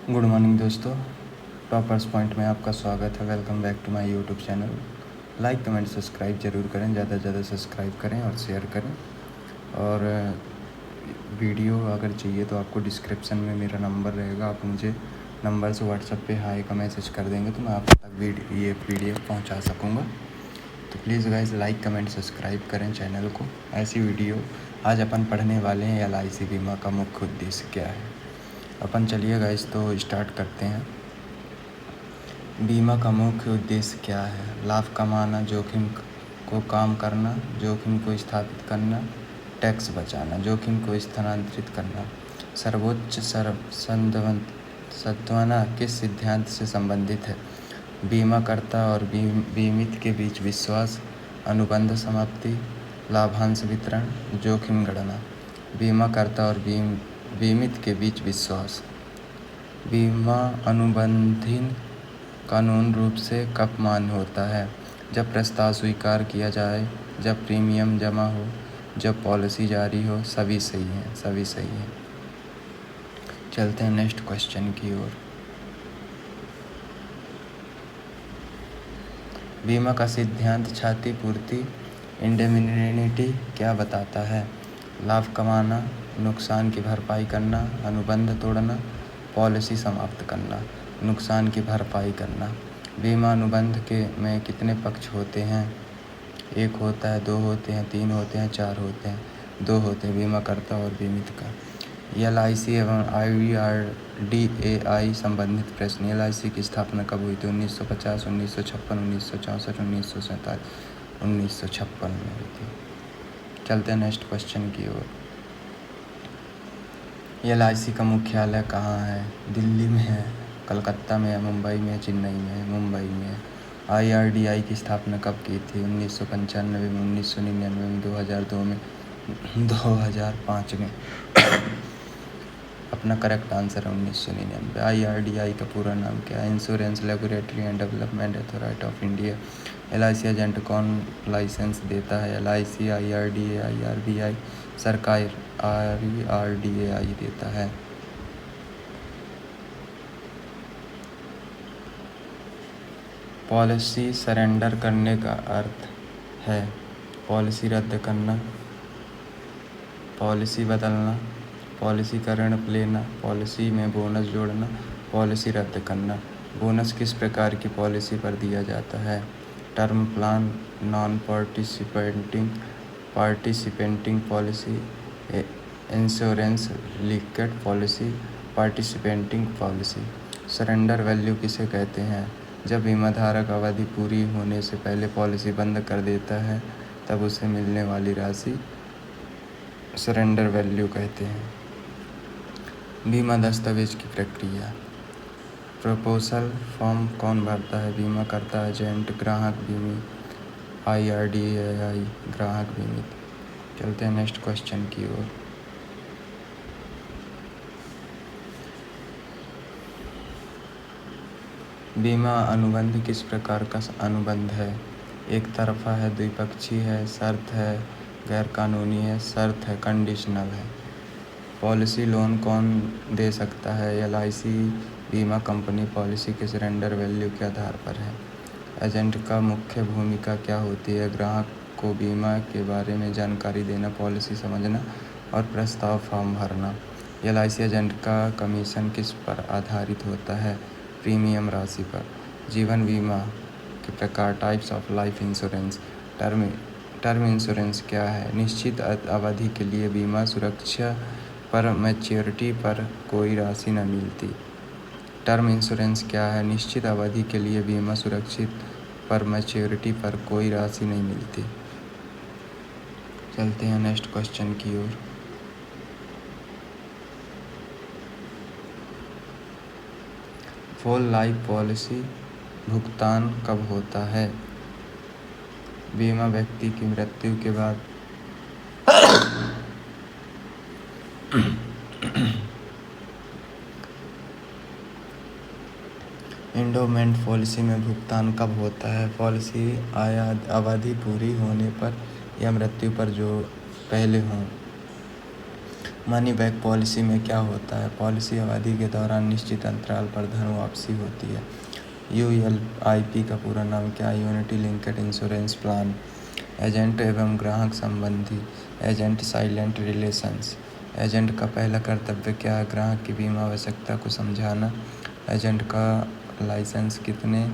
Good morning दोस्तों, toppers point में आपका स्वागत है। Welcome back to my YouTube channel. Like comment subscribe ज़रूर करें, ज़्यादा से ज़्यादा सब्सक्राइब करें और शेयर करें। और वीडियो अगर चाहिए तो आपको डिस्क्रिप्शन में मेरा नंबर रहेगा, आप मुझे नंबर से व्हाट्सएप पे हाई का मैसेज कर देंगे तो मैं आप तक ये PDF पहुंचा सकूंगा। तो please guys like comment subscribe करें चैनल को। ऐसी वीडियो आज अपन पढ़ने वाले हैं LIC बीमा का मुख्य उद्देश्य क्या है। अपन चलिए गाइस तो स्टार्ट करते हैं। बीमा का मुख्य उद्देश्य क्या है? लाभ कमाना, जोखिम को कम करना, जोखिम को स्थापित करना, टैक्स बचाना, जोखिम को स्थानांतरित करना। सर्वोच्च सांत्वना किस सिद्धांत से संबंधित है? बीमाकर्ता और बीमित के बीच विश्वास, अनुबंध समाप्ति, लाभांश वितरण, जोखिम गणना। बीमाकर्ता और बीमित के बीच विश्वास। बीमा अनुबंधीन कानून रूप से कब मान्य होता है? जब प्रस्ताव स्वीकार किया जाए, जब प्रीमियम जमा हो, जब पॉलिसी जारी हो। सभी सही हैं, सभी सही हैं। चलते हैं नेक्स्ट क्वेश्चन की ओर। बीमा का सिद्धांत क्षतिपूर्ति इंडेमनिटी क्या बताता है? लाभ कमाना, नुकसान की भरपाई करना, अनुबंध तोड़ना, पॉलिसी समाप्त करना। नुकसान की भरपाई करना। बीमा अनुबंध में कितने पक्ष होते हैं? 1 होता है, 2 होते हैं, 3 होते हैं, 4 होते हैं। 2 होते हैं, बीमाकर्ता और बीमित का। LIC एवं IRDAI संबंधित प्रश्न। LIC की स्थापना कब हुई थी? 1950, 1956, 1964, 1947, 1956 में हुई थी। चलते हैं नेक्स्ट क्वेश्चन की ओर। LIC का मुख्यालय कहाँ है? दिल्ली में है, कलकत्ता में है, मुंबई में है, चेन्नई में है? मुंबई में है। IRDAI की स्थापना कब की थी? 1995 में, 1999 में, 2002 में, 2005 में। अपना करेक्ट आंसर है 1999। IRDAI का पूरा नाम क्या है? Insurance regulatory and development authority of India. LIC agent कौन लाइसेंस देता है? LIC, IRDAI, RBI। सरकार IRDAI देता है। पॉलिसी सरेंडर करने का अर्थ है पॉलिसी रद्द करना, पॉलिसी बदलना, पॉलिसी का ऋण लेना, पॉलिसी में बोनस जोड़ना, पॉलिसी रद्द करना। बोनस किस प्रकार की पॉलिसी पर दिया जाता है? Term plan, non participating policy, insurance linked policy, participating policy. Surrender value किसे कहते हैं? जब बीमाधारक अवधि पूरी होने से पहले पॉलिसी बंद कर देता है तब उसे मिलने वाली राशि सरेंडर वैल्यू कहते हैं। बीमा दस्तावेज की प्रक्रिया। प्रपोजल फॉर्म कौन भरता है? बीमाकर्ता, एजेंट, ग्राहक, बीमित। IRDAI, ग्राहक, बीमित। चलते हैं नेक्स्ट क्वेश्चन की ओर। बीमा अनुबंध किस प्रकार का अनुबंध है? एक तरफा है, द्विपक्षीय है, शर्त है, गैर कानूनी है, शर्त है, कंडीशनल है। पॉलिसी लोन कौन दे सकता है? LIC बीमा कंपनी। पॉलिसी के सरेंडर वैल्यू के आधार पर है। एजेंट का मुख्य भूमिका क्या होती है? ग्राहक को बीमा के बारे में जानकारी देना, पॉलिसी समझना और प्रस्ताव फॉर्म भरना। LIC एजेंट का कमीशन किस पर आधारित होता है? प्रीमियम राशि पर। जीवन बीमा के प्रकार। Types of life insurance. Term insurance क्या है? निश्चित अवधि के लिए बीमा सुरक्षा पर मैच्योरिटी पर कोई राशि न मिलती। टर्म इंश्योरेंस क्या है? निश्चित अवधि के लिए बीमा सुरक्षित पर मैच्योरिटी पर कोई राशि नहीं मिलती। चलते हैं नेक्स्ट क्वेश्चन की ओर। फुल लाइफ पॉलिसी भुगतान कब होता है? बीमा व्यक्ति की मृत्यु के बाद। एंडोमेंट पॉलिसी में भुगतान कब होता है? पॉलिसी अवधि पूरी होने पर या मृत्यु पर जो पहले हों। मनी बैक पॉलिसी में क्या होता है? पॉलिसी अवधि के दौरान निश्चित अंतराल पर धन वापसी होती है। यूएलआईपी का पूरा नाम क्या है? Unity linked insurance plan. Agent एवं ग्राहक संबंधी। Agent silent relations. एजेंट का पहला कर्तव्य क्या है? ग्राहक की बीमा आवश्यकता को समझाना। एजेंट का लाइसेंस कितने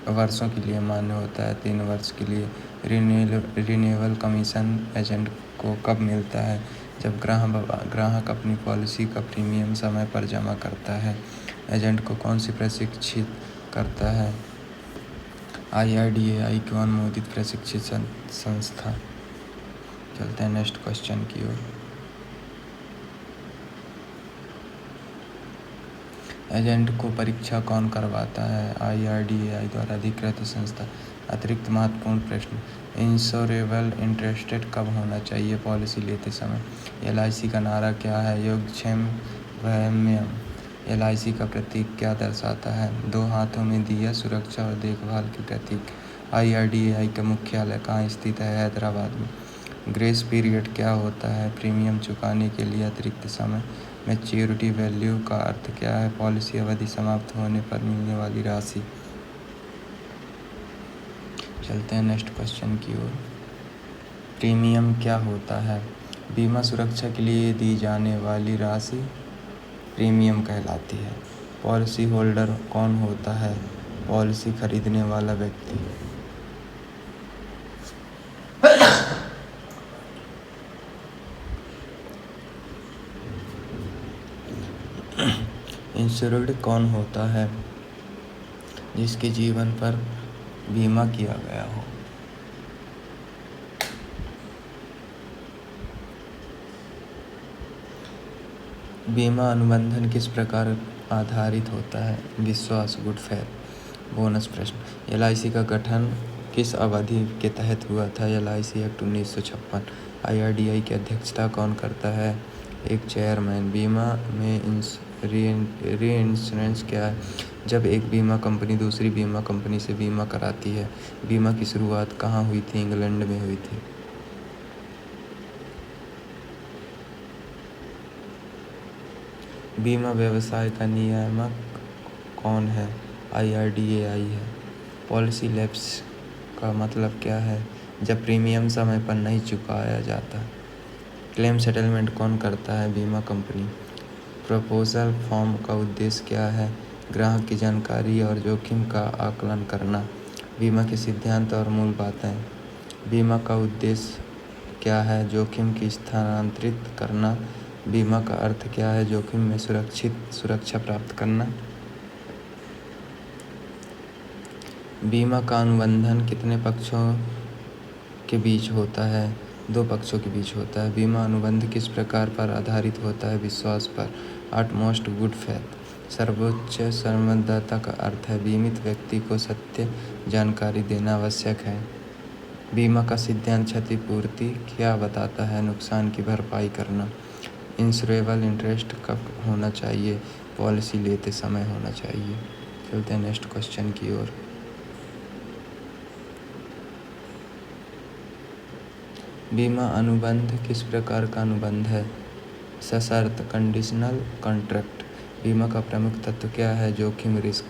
वर्षों के लिए मान्य होता है? 3 वर्ष के लिए। रिन्यूअल कमीशन एजेंट को कब मिलता है? जब ग्राहक अपनी पॉलिसी का प्रीमियम समय पर जमा करता है। एजेंट को कौन सी प्रशिक्षित करता है? IRDAI को अनुमोदित प्रशिक्षित संस्था। चलते हैं नेक्स्ट क्वेश्चन की ओर। एजेंट को परीक्षा कौन करवाता है? IRDAI द्वारा अधिकृत संस्था। अतिरिक्त महत्वपूर्ण प्रश्न। इंश्योरेबल इंटरेस्टेड कब होना चाहिए? पॉलिसी लेते समय। LIC का नारा क्या है? योगक्षेम वहम्यम। LIC का प्रतीक क्या दर्शाता है? 2 हाथों में दिया, सुरक्षा और देखभाल के प्रतीक। IRDAI का मुख्यालय कहाँ स्थित है? हैदराबाद में। ग्रेस पीरियड क्या होता है? प्रीमियम चुकाने के लिए अतिरिक्त समय। मैच्योरिटी वैल्यू का अर्थ क्या है? पॉलिसी अवधि समाप्त होने पर मिलने वाली राशि। चलते हैं नेक्स्ट क्वेश्चन की ओर। प्रीमियम क्या होता है? बीमा सुरक्षा के लिए दी जाने वाली राशि प्रीमियम कहलाती है। पॉलिसी होल्डर कौन होता है? पॉलिसी खरीदने वाला व्यक्ति। इंश्योर्ड कौन होता है? जिसके जीवन पर बीमा किया गया हो। बीमा अनुबंधन किस प्रकार आधारित होता है? विश्वास, गुड फेथ। बोनस प्रश्न। LIC का गठन किस अवधि के तहत हुआ था? LIC act 1956। IRDAI की अध्यक्षता कौन करता है? एक चेयरमैन। बीमा में रीइंश्योरेंस क्या है? जब एक बीमा कंपनी दूसरी बीमा कंपनी से बीमा कराती है। बीमा की शुरुआत कहाँ हुई थी? इंग्लैंड में हुई थी। बीमा व्यवसाय का नियामक कौन है? IRDAI है। पॉलिसी लैप्स का मतलब क्या है? जब प्रीमियम समय पर नहीं चुकाया जाता। क्लेम सेटलमेंट कौन करता है? बीमा कंपनी। प्रपोजल फॉर्म का उद्देश्य क्या है? ग्राहक की जानकारी और जोखिम का आकलन करना। बीमा के सिद्धांत और मूल बातें। बीमा का उद्देश्य क्या है? जोखिम की स्थानांतरित करना। बीमा का अर्थ क्या है? जोखिम में सुरक्षा प्राप्त करना। बीमा का अनुबंधन कितने पक्षों के बीच होता है? 2 पक्षों के बीच होता है। बीमा अनुबंध किस प्रकार पर आधारित होता है? विश्वास पर। Utmost good faith. सर्वोच्च संवाददाता का अर्थ है बीमित व्यक्ति को सत्य जानकारी देना आवश्यक है। बीमा का सिद्धांत क्षतिपूर्ति क्या बताता है? नुकसान की भरपाई करना। इंश्योरेबल इंटरेस्ट कब होना चाहिए? पॉलिसी लेते समय होना चाहिए। चलते हैं नेक्स्ट क्वेश्चन की ओर। बीमा अनुबंध किस प्रकार का अनुबंध है? सशर्त कंडीशनल कॉन्ट्रैक्ट। बीमा का प्रमुख तत्व क्या है? जोखिम, रिस्क।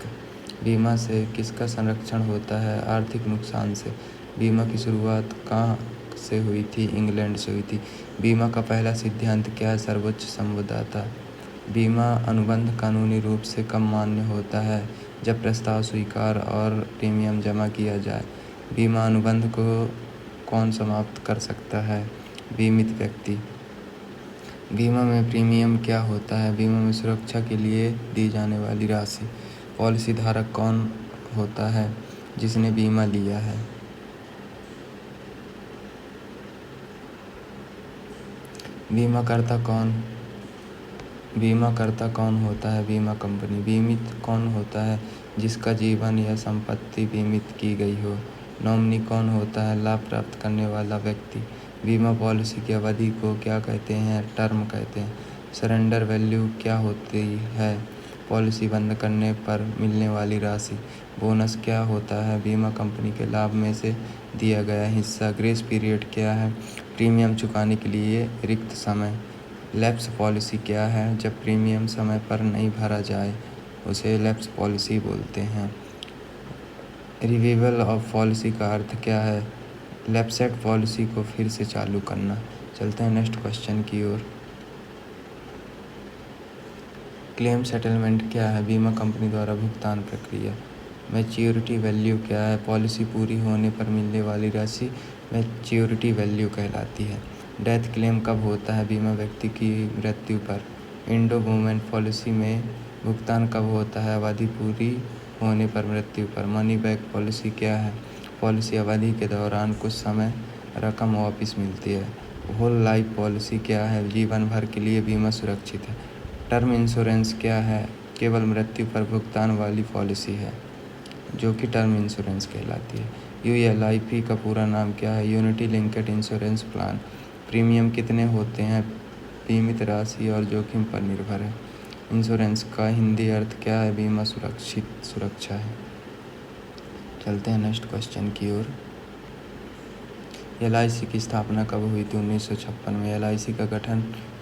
बीमा से किसका संरक्षण होता है? आर्थिक नुकसान से। बीमा की शुरुआत कहाँ से हुई थी? इंग्लैंड से हुई थी। बीमा का पहला सिद्धांत क्या है? सर्वोच्च संवाददाता। बीमा अनुबंध कानूनी रूप से कब मान्य होता है? जब प्रस्ताव स्वीकार और प्रीमियम जमा किया जाए। बीमा अनुबंध को कौन समाप्त कर सकता है? बीमित व्यक्ति। बीमा में प्रीमियम क्या होता है? बीमा में सुरक्षा के लिए दी जाने वाली राशि। पॉलिसी धारक कौन होता है? जिसने बीमा लिया है। बीमाकर्ता कौन होता है? बीमा कंपनी। बीमित कौन होता है? जिसका जीवन या संपत्ति बीमित की गई हो। नॉमिनी कौन होता है? लाभ प्राप्त करने वाला व्यक्ति। बीमा पॉलिसी की अवधि को क्या कहते हैं? टर्म कहते हैं। सरेंडर वैल्यू क्या होती है? पॉलिसी बंद करने पर मिलने वाली राशि। बोनस क्या होता है? बीमा कंपनी के लाभ में से दिया गया हिस्सा। ग्रेस पीरियड क्या है? प्रीमियम चुकाने के लिए रिक्त समय। लैप्स पॉलिसी क्या है? जब प्रीमियम समय पर नहीं भरा जाए उसे लैप्स पॉलिसी बोलते हैं। रिवीवल ऑफ पॉलिसी का अर्थ क्या है? लैप्सेड पॉलिसी को फिर से चालू करना। चलते हैं नेक्स्ट क्वेश्चन की ओर। क्लेम सेटलमेंट क्या है? बीमा कंपनी द्वारा भुगतान प्रक्रिया। मैच्योरिटी वैल्यू क्या है? पॉलिसी पूरी होने पर मिलने वाली राशि मैच्योरिटी वैल्यू कहलाती है। डेथ क्लेम कब होता है? बीमा व्यक्ति की मृत्यु पर। इंडो वुमेन पॉलिसी में भुगतान कब होता है? अवधि पूरी होने पर मृत्यु पर। मनी बैक पॉलिसी क्या है? पॉलिसी अवधि के दौरान कुछ समय रकम वापस मिलती है। होल लाइफ पॉलिसी क्या है? जीवन भर के लिए बीमा सुरक्षित है। टर्म इंश्योरेंस क्या है? केवल मृत्यु पर भुगतान वाली पॉलिसी है जो कि टर्म इंश्योरेंस कहलाती है। यूएलआईपी का पूरा नाम क्या है? Unity linked insurance plan. Premium कितने होते हैं? बीमित राशि और जोखिम पर निर्भर है। इंश्योरेंस का हिंदी अर्थ क्या है? बीमा सुरक्षा है। चलते हैं नेक्स्ट क्वेश्चन की ओर। एलआईसी की स्थापना कब हुई थी? 1956 में। एलआईसी का गठन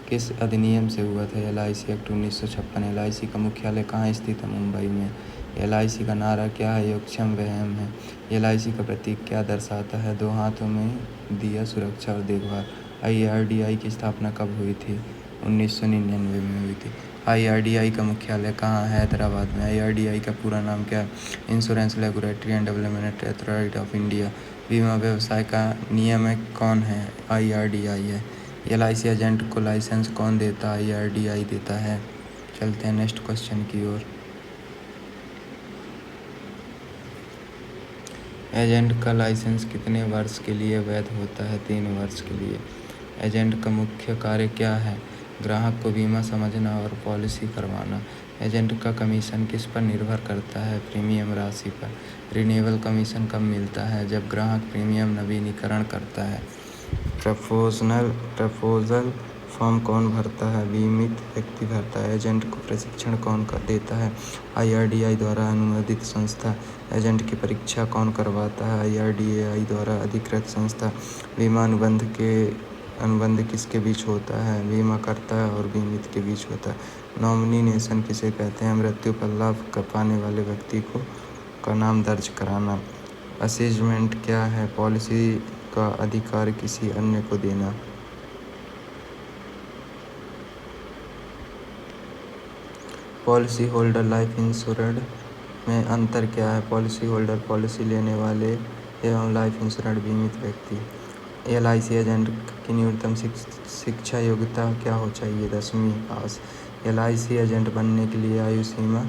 किस अधिनियम से हुआ था? LIC act 1956। एलआईसी का मुख्यालय कहाँ स्थित है? मुंबई में। एलआईसी का नारा क्या है? योगक्षम वहम है। एलआईसी का प्रतीक क्या दर्शाता है? दो हाथों में दिया, सुरक्षा और देखभाल। आईआरडीआई की स्थापना कब हुई थी? 1999 में हुई थी। आईआरडीआई का मुख्यालय कहाँ है? हैदराबाद में। आईआरडीआई का पूरा नाम क्या है? Insurance regulatory and development authority of India. बीमा व्यवसाय का नियामक कौन है? आईआरडीआई है। एलआईसी एजेंट को लाइसेंस कौन देता है? आईआरडीआई देता है। चलते हैं नेक्स्ट क्वेश्चन की ओर। एजेंट का लाइसेंस कितने वर्ष के लिए वैध होता है? 3 वर्ष के लिए। एजेंट का मुख्य कार्य क्या है? ग्राहक को बीमा समझना और पॉलिसी करवाना। एजेंट का कमीशन किस पर निर्भर करता है? प्रीमियम राशि पर। रिन्यूअल कमीशन कब मिलता है? जब ग्राहक प्रीमियम नवीनीकरण करता है। प्रपोजल फॉर्म कौन भरता है? बीमित व्यक्ति भरता है। एजेंट को प्रशिक्षण कौन देता है? आईआरडीआई द्वारा अनुमोदित संस्था। एजेंट की परीक्षा कौन करवाता है? आईआरडीआई द्वारा अधिकृत संस्था। बीमा अनुबंध किसके बीच होता है? बीमा करता और बीमित के बीच होता है। नॉमिनेशन किसे कहते हैं? मृत्यु पर लाभ पाने वाले व्यक्ति का नाम दर्ज कराना। असेसमेंट क्या है? पॉलिसी का अधिकार किसी अन्य को देना। पॉलिसी होल्डर लाइफ इंश्योर्ड में अंतर क्या है? पॉलिसी होल्डर पॉलिसी लेने वाले एवं लाइफ इंश्योर्ड बीमित व्यक्ति। एलआईसी एजेंट की न्यूनतम शिक्षा योग्यता क्या हो चाहिए? 10वीं पास। एलआईसी एजेंट बनने के लिए आयु सीमा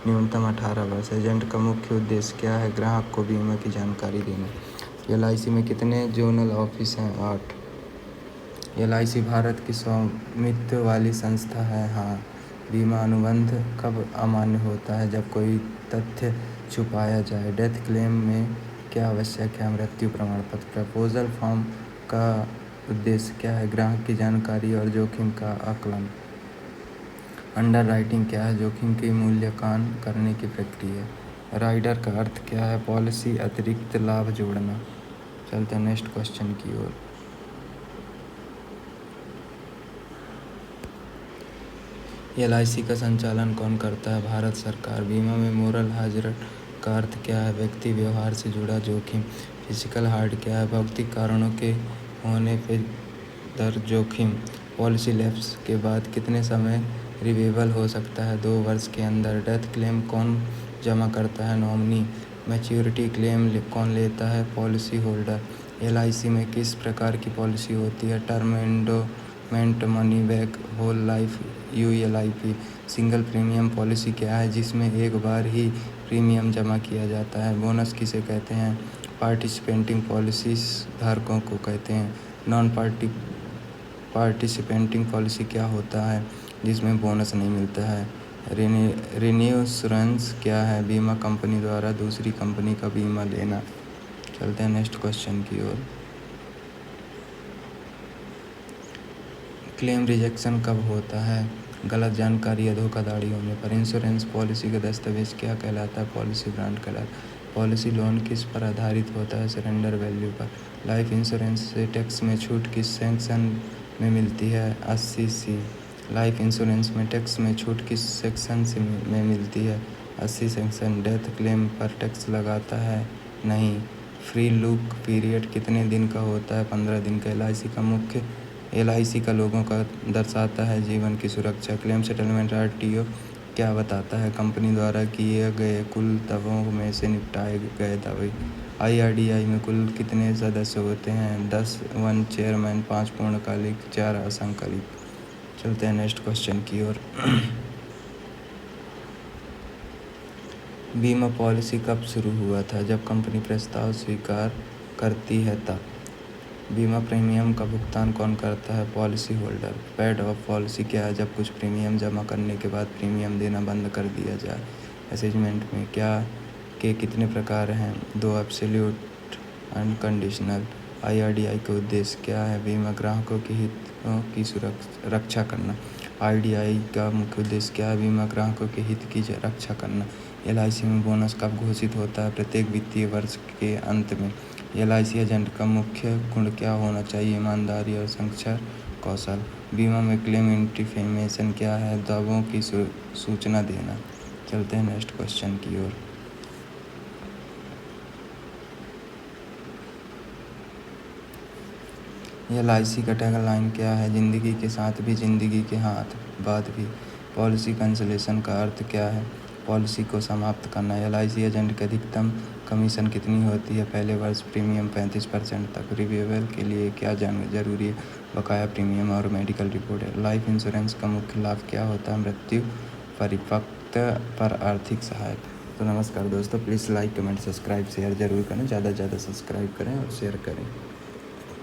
न्यूनतम 18 वर्ष। एजेंट का मुख्य उद्देश्य क्या है? ग्राहक को बीमा की जानकारी देना। एलआईसी में कितने जोनल ऑफिस हैं? 8। एलआईसी भारत की स्वामित्व वाली संस्था है। हाँ। बीमा अनुबंध कब अमान्य होता है? जब कोई तथ्य छुपाया जाए। डेथ क्लेम में क्या आवश्यक है? मृत्यु प्रमाण पत्र। प्रपोजल फॉर्म का उद्देश्य क्या है? ग्राहक की जानकारी और जोखिम का आकलन। अंडर राइटिंग क्या है? जोखिम की मूल्यांकन करने की प्रक्रिया। राइडर का अर्थ क्या है? पॉलिसी अतिरिक्त लाभ जोड़ना। चलते हैं नेक्स्ट क्वेश्चन की ओर। एलआईसी का संचालन कौन करता है? भारत सरकार। बीमा में मोरल हैजर्ड का अर्थ क्या है? व्यक्ति व्यवहार से जुड़ा जोखिम। फिजिकल हार्ट क्या है? भौतिक कारणों के होने पर जोखिम। पॉलिसी लैप्स के बाद कितने समय रिन्यूएबल हो सकता है? 2 वर्ष के अंदर। डेथ क्लेम कौन जमा करता है? नॉमिनी। मैच्योरिटी क्लेम कौन लेता है? Policy holder. एलआईसी में किस प्रकार की पॉलिसी होती है? Term, endowment, money back, whole life, ULIP. Single premium policy क्या है? जिसमें एक बार ही प्रीमियम जमा किया जाता है। बोनस किसे कहते हैं? पार्टिसिपेंटिंग पॉलिसीज धारकों को कहते हैं। नॉन पार्टिसिपेंटिंग पॉलिसी क्या होता है? जिसमें बोनस नहीं मिलता है। रिन्यूएंस क्या है? बीमा कंपनी द्वारा दूसरी कंपनी का बीमा लेना। चलते हैं नेक्स्ट क्वेश्चन की ओर। क्लेम रिजेक्शन कब होता है? गलत जानकारी या धोखाधड़ी होने पर। इंश्योरेंस पॉलिसी का दस्तावेज क्या कहलाता है? पॉलिसी ब्रांड कहलाता है। पॉलिसी लोन किस पर आधारित होता है? सरेंडर वैल्यू पर। लाइफ इंश्योरेंस से टैक्स में छूट किस सेक्शन में मिलती है? 80C। लाइफ इंश्योरेंस में टैक्स में छूट किस सेक्शन से में मिलती है? 80 सेक्शन। डेथ क्लेम पर टैक्स लगाता है? नहीं। फ्री लुक पीरियड कितने दिन का होता है? 15 दिन का। LIC का लोगों का दर्शाता है जीवन की सुरक्षा। क्लेम सेटलमेंट RTO क्या बताता है? कंपनी द्वारा किए गए कुल दावों में से निपटाए गए दावे। IRDAI में कुल कितने सदस्य होते हैं? 10 वन चेयरमैन, 5 पूर्णकालिक, 4 असंकालिक। चलते हैं नेक्स्ट क्वेश्चन की ओर। बीमा पॉलिसी कब शुरू हुआ था? जब कंपनी प्रस्ताव स्वीकार करती है तब। बीमा प्रीमियम का भुगतान कौन करता है? Policy holder. Paid of policy क्या है? जब कुछ प्रीमियम जमा करने के बाद प्रीमियम देना बंद कर दिया जाए। असेसमेंट में क्या के कितने प्रकार हैं? 2 एब्सोल्यूट अनकंडीशनल। IRDAI का उद्देश्य क्या है? बीमा ग्राहकों के हितों की रक्षा करना। IRDAI का मुख्य उद्देश्य क्या है? बीमा ग्राहकों के हित की रक्षा करना। LIC में बोनस कब घोषित होता है? प्रत्येक वित्तीय वर्ष के अंत में। LIC एजेंट का मुख्य गुण क्या होना चाहिए? ईमानदारी और संचार कौशल। बीमा में क्लेम इंटीमेशन क्या है? दावों की सूचना देना। चलते हैं नेक्स्ट क्वेश्चन की ओर। LIC का टैगलाइन क्या है? जिंदगी के साथ भी, जिंदगी के बाद भी। पॉलिसी कैंसिलेशन का अर्थ क्या है? पॉलिसी को समाप्त करना। LIC एजेंट की अधिकतम कमीशन कितनी होती है? पहले वर्ष प्रीमियम 35% तक। रिन्यूअल के लिए क्या जरूरी है? बकाया प्रीमियम और मेडिकल रिपोर्ट है। लाइफ इंश्योरेंस का मुख्य लाभ क्या होता है? मृत्यु, परिपक्वता पर आर्थिक सहायता। तो नमस्कार दोस्तों, please like, comment, subscribe, share जरूर करें। ज़्यादा से ज़्यादा सब्सक्राइब करें और शेयर करें।